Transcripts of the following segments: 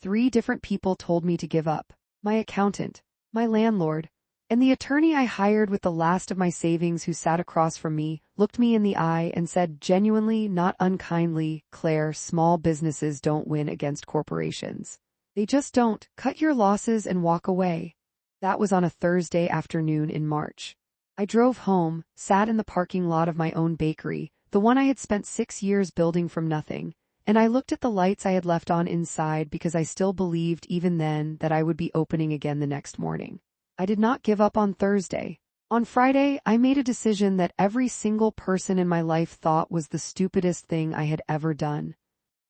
3 different people told me to give up: my accountant, my landlord, and the attorney I hired with the last of my savings, who sat across from me, looked me in the eye, and said genuinely, not unkindly, "Claire, small businesses don't win against corporations. They just don't. Cut your losses and walk away." That was on a Thursday afternoon in March. I drove home, sat in the parking lot of my own bakery, the one I had spent 6 years building from nothing, and I looked at the lights I had left on inside because I still believed even then that I would be opening again the next morning. I did not give up on Thursday. On Friday, I made a decision that every single person in my life thought was the stupidest thing I had ever done.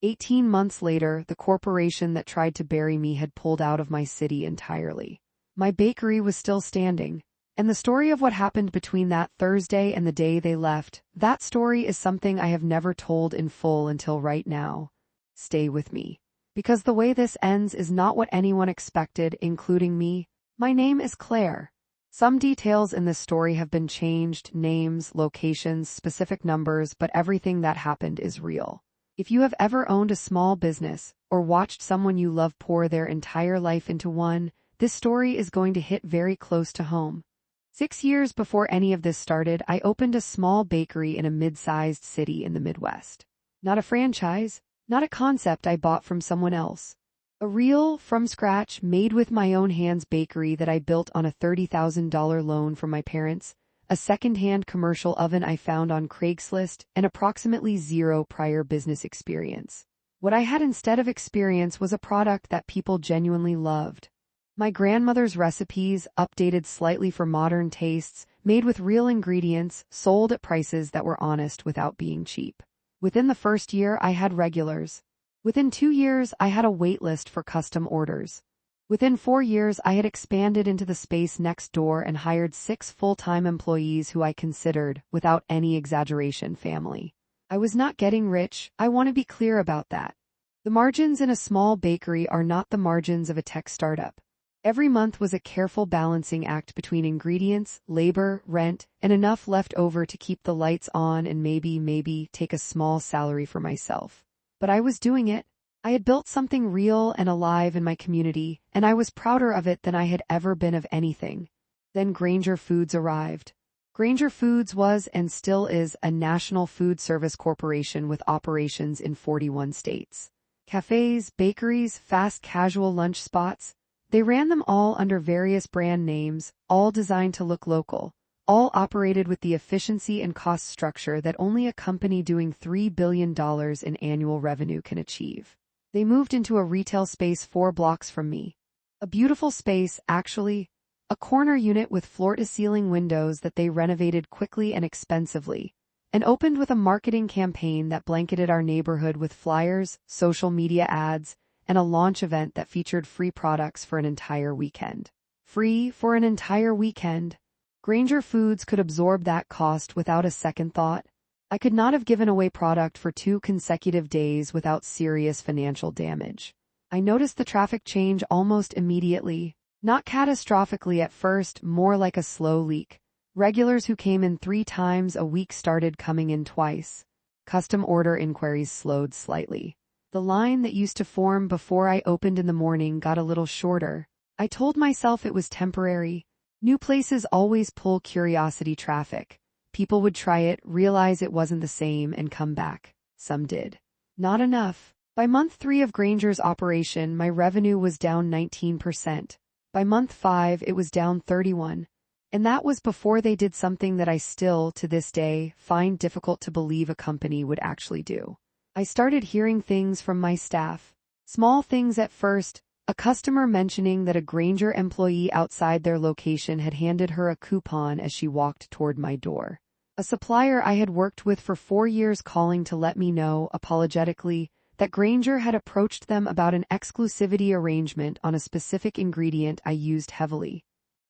18 months later, the corporation that tried to bury me had pulled out of my city entirely. My bakery was still standing, and the story of what happened between that Thursday and the day they left, that story is something I have never told in full until right now. Stay with me, because the way this ends is not what anyone expected, including me. My name is Claire. Some details in this story have been changed: names, locations, specific numbers, but everything that happened is real. If you have ever owned a small business or watched someone you love pour their entire life into one, this story is going to hit very close to home. 6 years before any of this started, I opened a small bakery in a mid-sized city in the Midwest. Not a franchise, not a concept I bought from someone else. A real, from-scratch, made-with-my-own-hands bakery that I built on a $30,000 loan from my parents, a second-hand commercial oven I found on Craigslist, and approximately 0 prior business experience. What I had instead of experience was a product that people genuinely loved. My grandmother's recipes, updated slightly for modern tastes, made with real ingredients, sold at prices that were honest without being cheap. Within the first year, I had regulars. Within 2 years, I had a wait list for custom orders. Within 4 years, I had expanded into the space next door and hired 6 full-time employees who I considered, without any exaggeration, family. I was not getting rich. I want to be clear about that. The margins in a small bakery are not the margins of a tech startup. Every month was a careful balancing act between ingredients, labor, rent, and enough left over to keep the lights on and maybe take a small salary for myself. But I was doing it. I had built something real and alive in my community, and I was prouder of it than I had ever been of anything. Then Grainger Foods arrived. Grainger Foods was and still is a national food service corporation with operations in 41 states. Cafes, bakeries, fast casual lunch spots. They ran them all under various brand names, all designed to look local, all operated with the efficiency and cost structure that only a company doing $3 billion in annual revenue can achieve. They moved into a retail space 4 blocks from me. A beautiful space, actually, a corner unit with floor-to-ceiling windows that they renovated quickly and expensively, and opened with a marketing campaign that blanketed our neighborhood with flyers, social media ads, and a launch event that featured free products for an entire weekend. Free for an entire weekend. Grainger Foods could absorb that cost without a second thought. I could not have given away product for 2 consecutive days without serious financial damage. I noticed the traffic change almost immediately, not catastrophically at first, more like a slow leak. Regulars who came in 3 times a week started coming in twice. Custom order inquiries slowed slightly. The line that used to form before I opened in the morning got a little shorter. I told myself it was temporary. New places always pull curiosity traffic. People would try it, realize it wasn't the same, and come back. Some did. Not enough. By month 3 of Grainger's operation, my revenue was down 19%. By month 5, it was down 31%. And that was before they did something that I still, to this day, find difficult to believe a company would actually do. I started hearing things from my staff. Small things at first, a customer mentioning that a Grainger employee outside their location had handed her a coupon as she walked toward my door. A supplier I had worked with for 4 years calling to let me know, apologetically, that Grainger had approached them about an exclusivity arrangement on a specific ingredient I used heavily.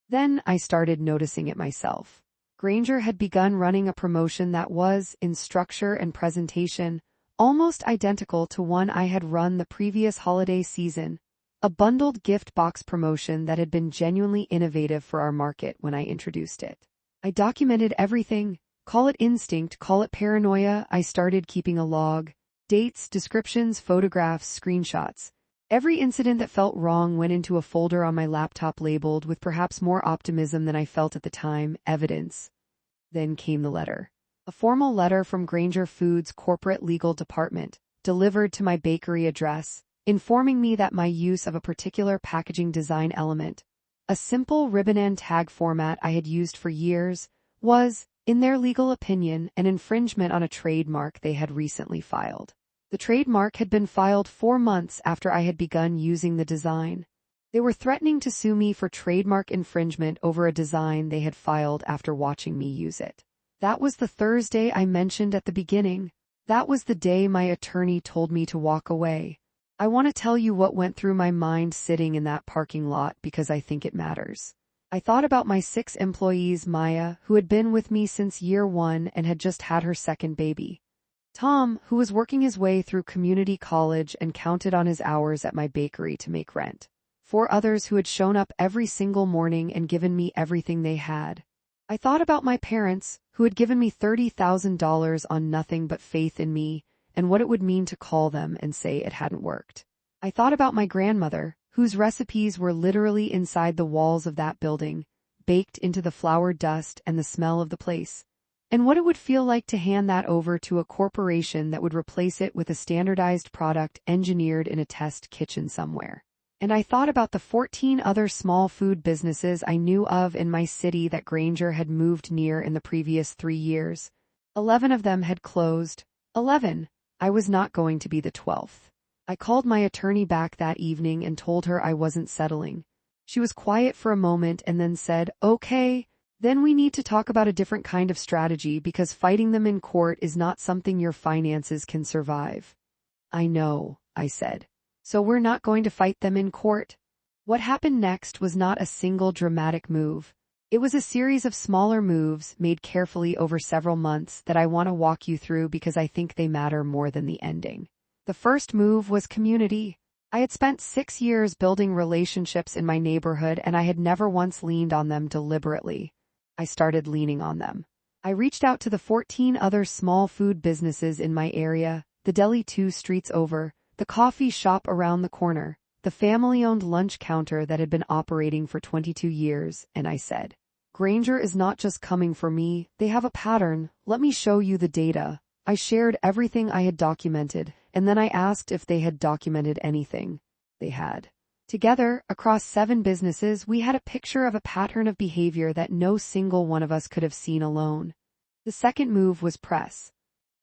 Then I started noticing it myself. Grainger had begun running a promotion that was, in structure and presentation, almost identical to one I had run the previous holiday season, a bundled gift box promotion that had been genuinely innovative for our market when I introduced it. I documented everything. Call it instinct, call it paranoia. I started keeping a log. Dates, descriptions, photographs, screenshots. Every incident that felt wrong went into a folder on my laptop labeled with perhaps more optimism than I felt at the time, evidence. Then came the letter. A formal letter from Grainger Foods' corporate legal department, delivered to my bakery address, informing me that my use of a particular packaging design element, a simple ribbon and tag format I had used for years, was, in their legal opinion, an infringement on a trademark they had recently filed. The trademark had been filed 4 months after I had begun using the design. They were threatening to sue me for trademark infringement over a design they had filed after watching me use it. That was the Thursday I mentioned at the beginning. That was the day my attorney told me to walk away. I want to tell you what went through my mind sitting in that parking lot because I think it matters. I thought about my 6 employees, Maya, who had been with me since year 1 and had just had her second baby. Tom, who was working his way through community college and counted on his hours at my bakery to make rent. 4 others who had shown up every single morning and given me everything they had. I thought about my parents, who had given me $30,000 on nothing but faith in me, and what it would mean to call them and say it hadn't worked. I thought about my grandmother, whose recipes were literally inside the walls of that building, baked into the flour dust and the smell of the place, and what it would feel like to hand that over to a corporation that would replace it with a standardized product engineered in a test kitchen somewhere. And I thought about the 14 other small food businesses I knew of in my city that Grainger had moved near in the previous 3 years. 11 of them had closed. 11. I was not going to be the 12th. I called my attorney back that evening and told her I wasn't settling. She was quiet for a moment and then said, "Okay, then we need to talk about a different kind of strategy because fighting them in court is not something your finances can survive." "I know," I said. "So we're not going to fight them in court?" What happened next was not a single dramatic move. It was a series of smaller moves made carefully over several months that I want to walk you through because I think they matter more than the ending. The first move was community. I had spent 6 years building relationships in my neighborhood and I had never once leaned on them deliberately. I started leaning on them. I reached out to the 14 other small food businesses in my area, the deli 2 streets over, the coffee shop around the corner, the family-owned lunch counter that had been operating for 22 years, and I said, "Grainger is not just coming for me, they have a pattern, let me show you the data." I shared everything I had documented, and then I asked if they had documented anything. They had. Together, across 7 businesses, we had a picture of a pattern of behavior that no single one of us could have seen alone. The second move was press.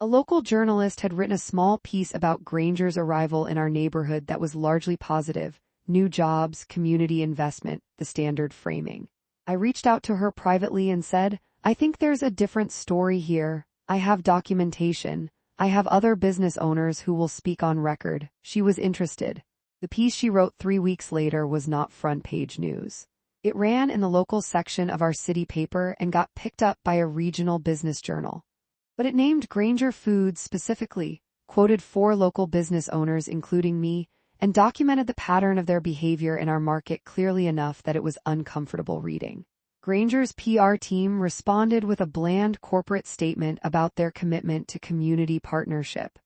A local journalist had written a small piece about Grainger's arrival in our neighborhood that was largely positive: new jobs, community investment, the standard framing. I reached out to her privately and said, "I think there's a different story here. I have documentation. I have other business owners who will speak on record." She was interested. The piece she wrote 3 weeks later was not front-page news. It ran in the local section of our city paper and got picked up by a regional business journal. But it named Grainger Foods specifically, quoted 4 local business owners including me, and documented the pattern of their behavior in our market clearly enough that it was uncomfortable reading. Grainger's PR team responded with a bland corporate statement about their commitment to community partnership.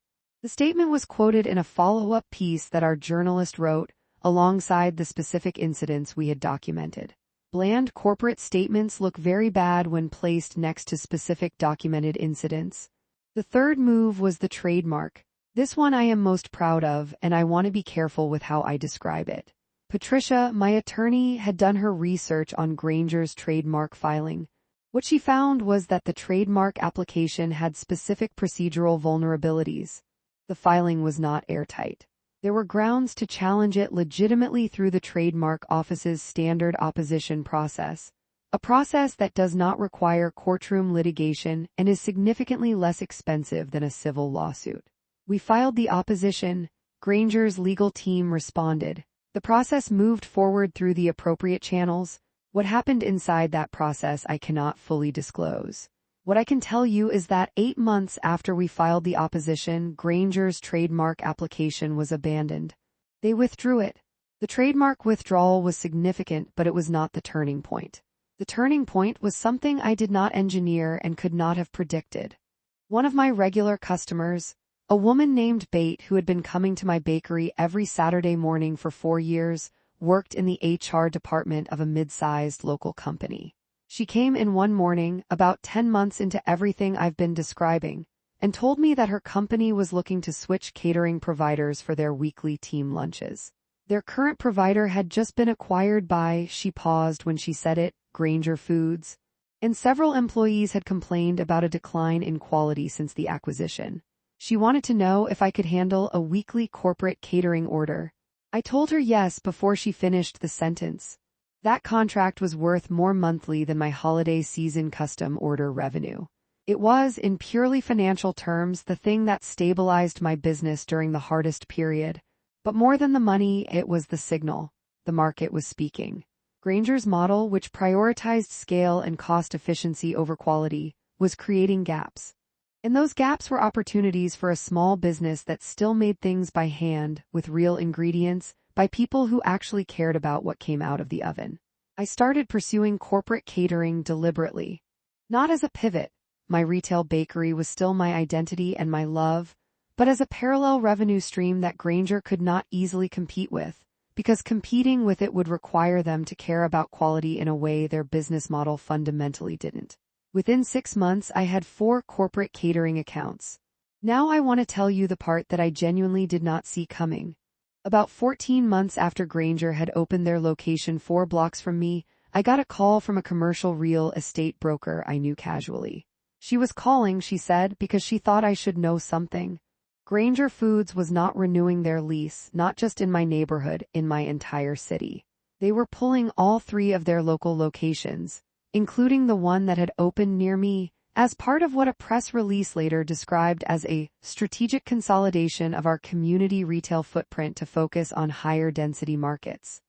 The statement was quoted in a follow-up piece that our journalist wrote, alongside the specific incidents we had documented. Bland corporate statements look very bad when placed next to specific documented incidents. The third move was the trademark. This one I am most proud of, and I want to be careful with how I describe it. Patricia, my attorney, had done her research on Grainger's trademark filing. What she found was that the trademark application had specific procedural vulnerabilities. The filing was not airtight. There were grounds to challenge it legitimately through the Trademark Office's standard opposition process, a process that does not require courtroom litigation and is significantly less expensive than a civil lawsuit. We filed the opposition. Grainger's legal team responded. The process moved forward through the appropriate channels. What happened inside that process I cannot fully disclose. What I can tell you is that 8 months after we filed the opposition, Grainger's trademark application was abandoned. They withdrew it. The trademark withdrawal was significant, but it was not the turning point. The turning point was something I did not engineer and could not have predicted. One of my regular customers, A woman named Bate, who had been coming to my bakery every Saturday morning for 4 years, worked in the HR department of a mid-sized local company. She came in one morning, about 10 months into everything I've been describing, and told me that her company was looking to switch catering providers for their weekly team lunches. Their current provider had just been acquired by, she paused when she said it, Grainger Foods, and several employees had complained about a decline in quality since the acquisition. She wanted to know if I could handle a weekly corporate catering order. I told her yes before she finished the sentence. That contract was worth more monthly than my holiday season custom order revenue. It was, in purely financial terms, the thing that stabilized my business during the hardest period. But more than the money, it was the signal. The market was speaking. Grainger's model, which prioritized scale and cost efficiency over quality, was creating gaps. And those gaps were opportunities for a small business that still made things by hand, with real ingredients, by people who actually cared about what came out of the oven. I started pursuing corporate catering deliberately. Not as a pivot, my retail bakery was still my identity and my love, but as a parallel revenue stream that Grainger could not easily compete with, because competing with it would require them to care about quality in a way their business model fundamentally didn't. Within 6 months, I had 4 corporate catering accounts. Now I want to tell you the part that I genuinely did not see coming. About 14 months after Grainger had opened their location 4 blocks from me, I got a call from a commercial real estate broker I knew casually. She was calling, she said, because she thought I should know something. Grainger Foods was not renewing their lease, not just in my neighborhood, in my entire city. They were pulling all 3 of their local locations, including the one that had opened near me, as part of what a press release later described as a strategic consolidation of our community retail footprint to focus on higher density markets.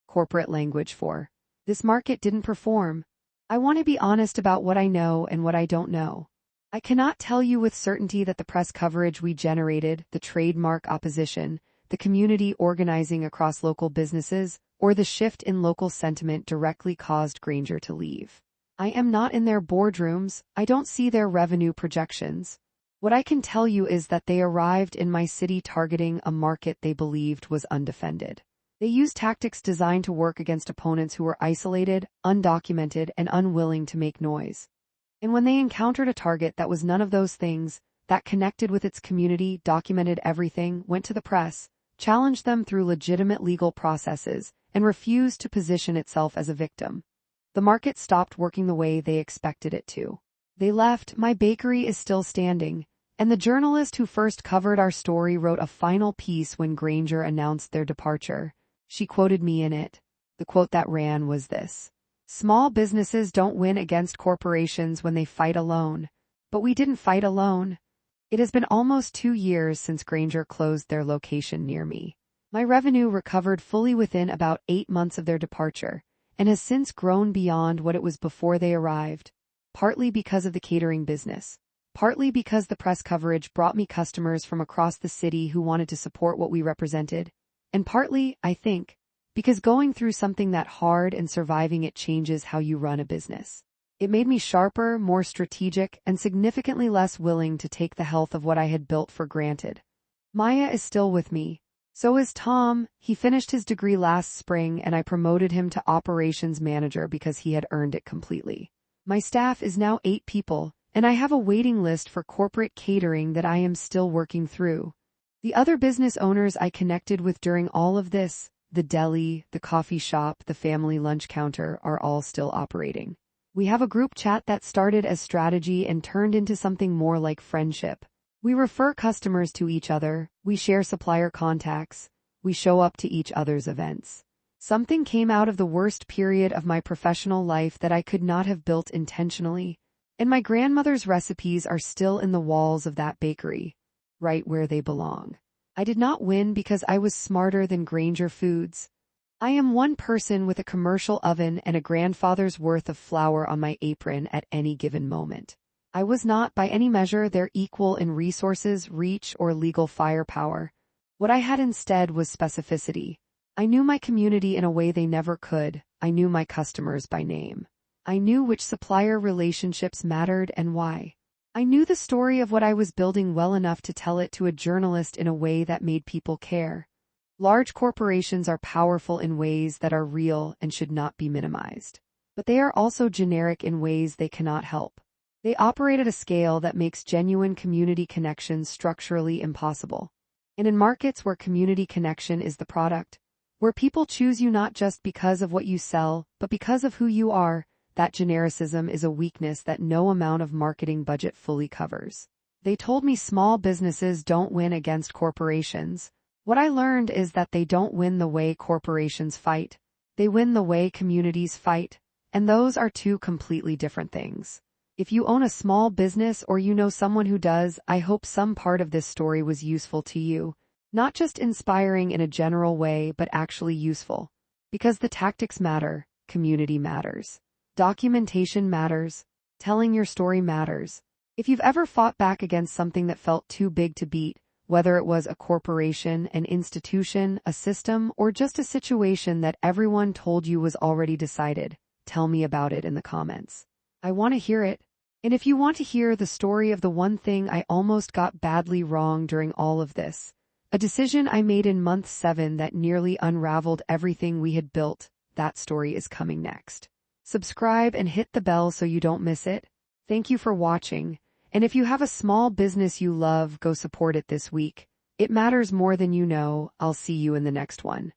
Corporate language for this market didn't perform. I want to be honest about what I know and what I don't know. I cannot tell you with certainty that the press coverage we generated, the trademark opposition, the community organizing across local businesses, or the shift in local sentiment directly caused Grainger to leave. I am not in their boardrooms, I don't see their revenue projections. What I can tell you is that they arrived in my city targeting a market they believed was undefended. They used tactics designed to work against opponents who were isolated, undocumented, and unwilling to make noise. And when they encountered a target that was none of those things, that connected with its community, documented everything, went to the press, challenged them through legitimate legal processes, and refused to position itself as a victim, the market stopped working the way they expected it to. They left. My bakery is still standing, and the journalist who first covered our story wrote a final piece when Grainger announced their departure. She quoted me in it. The quote that ran was this: "Small businesses don't win against corporations when they fight alone. But we didn't fight alone." It has been almost 2 years since Grainger closed their location near me. My revenue recovered fully within about 8 months of their departure, and has since grown beyond what it was before they arrived, partly because of the catering business, partly because the press coverage brought me customers from across the city who wanted to support what we represented, and partly, I think, because going through something that hard and surviving it changes how you run a business. It made me sharper, more strategic, and significantly less willing to take the health of what I had built for granted. Maya is still with me. So is Tom. He finished his degree last spring, and I promoted him to operations manager because he had earned it completely. My staff is now 8 people, and I have a waiting list for corporate catering that I am still working through. The other business owners I connected with during all of this, the deli, the coffee shop, the family lunch counter, are all still operating. We have a group chat that started as strategy and turned into something more like friendship. We refer customers to each other, we share supplier contacts, we show up to each other's events. Something came out of the worst period of my professional life that I could not have built intentionally, and my grandmother's recipes are still in the walls of that bakery, right where they belong. I did not win because I was smarter than Grainger Foods. I am one person with a commercial oven and a grandfather's worth of flour on my apron at any given moment. I was not, by any measure, their equal in resources, reach, or legal firepower. What I had instead was specificity. I knew my community in a way they never could. I knew my customers by name. I knew which supplier relationships mattered and why. I knew the story of what I was building well enough to tell it to a journalist in a way that made people care. Large corporations are powerful in ways that are real and should not be minimized. But they are also generic in ways they cannot help. They operate at a scale that makes genuine community connections structurally impossible. And in markets where community connection is the product, where people choose you not just because of what you sell, but because of who you are, that genericism is a weakness that no amount of marketing budget fully covers. They told me small businesses don't win against corporations. What I learned is that they don't win the way corporations fight. They win the way communities fight. And those are two completely different things. If you own a small business or you know someone who does, I hope some part of this story was useful to you. Not just inspiring in a general way, but actually useful. Because the tactics matter, community matters. Documentation matters. Telling your story matters. If you've ever fought back against something that felt too big to beat, whether it was a corporation, an institution, a system, or just a situation that everyone told you was already decided, tell me about it in the comments. I want to hear it. And if you want to hear the story of the one thing I almost got badly wrong during all of this, a decision I made in month 7 that nearly unraveled everything we had built, that story is coming next. Subscribe and hit the bell so you don't miss it. Thank you for watching. And if you have a small business you love, go support it this week. It matters more than you know. I'll see you in the next one.